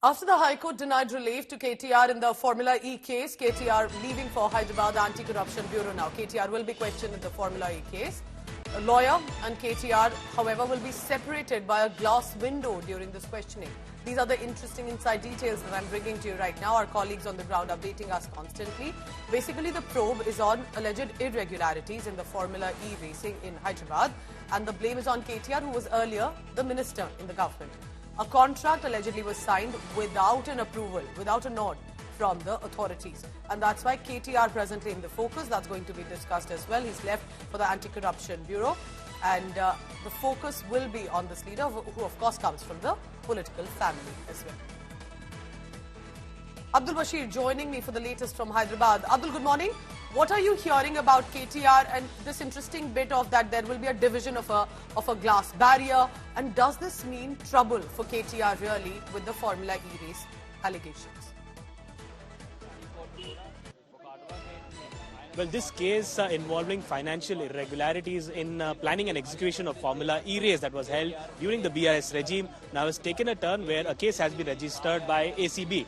After the High Court denied relief to KTR in the Formula E case, KTR leaving for Hyderabad Anti-Corruption Bureau now. KTR will be questioned in the Formula E case. A lawyer and KTR, however, will be separated by a glass window during this questioning. These are the interesting inside details that I'm bringing to you right now. Our colleagues on the ground updating us constantly. Basically, the probe is on alleged irregularities in the Formula E racing in Hyderabad, and the blame is on KTR, who was earlier the minister in the government. A contract allegedly was signed without an approval, without a nod from the authorities. And that's why KTR presently in the focus. That's going to be discussed as well. He's left for the Anti-Corruption Bureau. And the focus will be on this leader, who of course comes from the political family as well. Abdul Bashir joining me for the latest from Hyderabad. Abdul, good morning. What are you hearing about KTR and this interesting bit of that there will be a division of a glass barrier? And does this mean trouble for KTR really with the Formula E race allegations? Well, this case involving financial irregularities in planning and execution of Formula E race that was held during the BRS regime now has taken a turn where a case has been registered by ACB.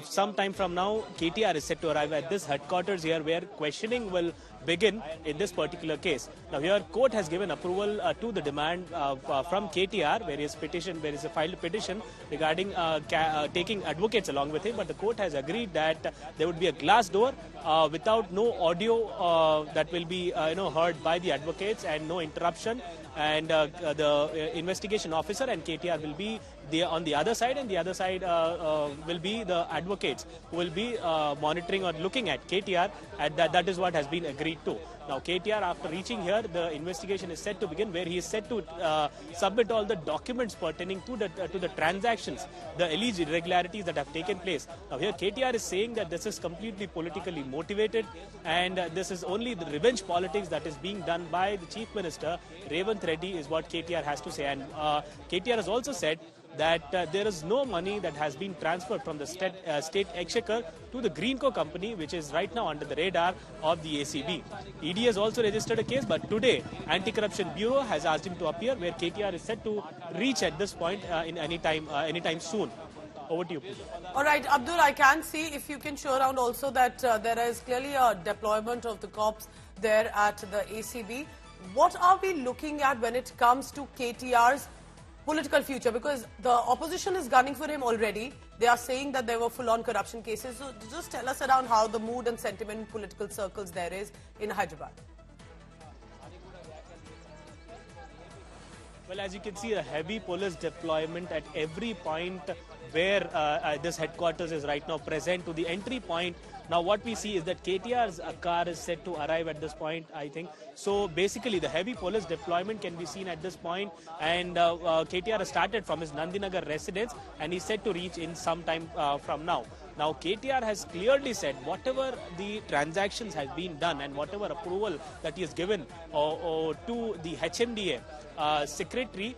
Some time from now, KTR is set to arrive at this headquarters here where questioning will begin in this particular case. Now here, court has given approval to the demand from KTR, where he filed a petition regarding taking advocates along with him, but the court has agreed that there would be a glass door without no audio that will be heard by the advocates and no interruption, and the investigation officer and KTR will be on the other side, and the other side will be the advocates who will be monitoring or looking at KTR, and that is what has been agreed to. Now KTR, after reaching here, the investigation is set to begin, where he is set to submit all the documents pertaining to the transactions, the alleged irregularities that have taken place. Now here KTR is saying that this is completely politically motivated, and this is only the revenge politics that is being done by the Chief Minister, Revanth Reddy, is what KTR has to say. And KTR has also said that there is no money that has been transferred from the state exchequer to the Greenco company, which is right now under the radar of the ACB. ED has also registered a case, but today Anti-Corruption Bureau has asked him to appear, where KTR is set to reach at this point in anytime soon. Over to you, please. All right, Abdul, I can see, if you can show around also, that there is clearly a deployment of the cops there at the ACB. What are we looking at when it comes to KTR's political future? Because the opposition is gunning for him already. They are saying that there were full-on corruption cases. So just tell us around how the mood and sentiment in political circles there is in Hyderabad. Well, as you can see, a heavy police deployment at every point where this headquarters is right now present to the entry point. Now what we see is that KTR's car is set to arrive at this point, I think. So basically the heavy police deployment can be seen at this point, and KTR has started from his Nandinagar residence and he's set to reach in some time from now. Now KTR has clearly said whatever the transactions has been done and whatever approval that he has given to the HMDA secretary,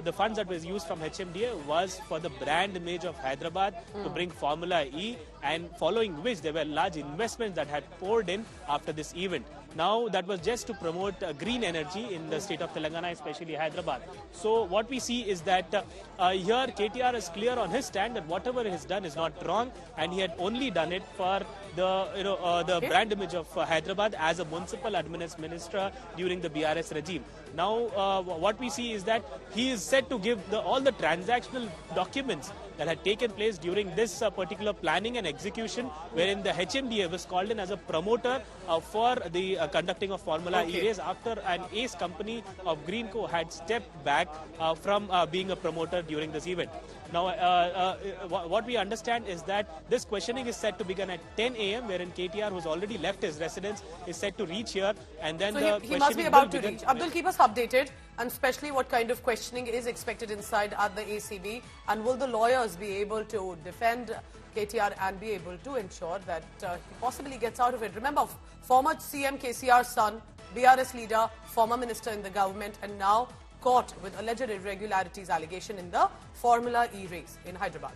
the funds that was used from HMDA was for the brand image of Hyderabad to bring Formula E, and following which there were large investments that had poured in after this event. Now that was just to promote green energy in the state of Telangana, especially Hyderabad. So what we see is that here KTR is clear on his stand that whatever he has done is not wrong, and he had only done it for the brand image of Hyderabad as a municipal administrator during the BRS regime. Now what we see is that he is set to give all the transactional documents that had taken place during this particular planning and execution, wherein the HMDA was called in as a promoter for the conducting of Formula E race after an ace company of Greenco had stepped back from being a promoter during this event. Now, what we understand is that this questioning is set to begin at 10 a.m., wherein KTR, who's already left his residence, is set to reach here, and then so he must be about to reach. Abdul, keep us updated, and especially what kind of questioning is expected inside at the ACB, and will the lawyers be able to defend KTR and be able to ensure that he possibly gets out of it? Remember, former CM KCR's son, BRS leader, former minister in the government, and now caught with alleged irregularities allegation in the Formula E race in Hyderabad.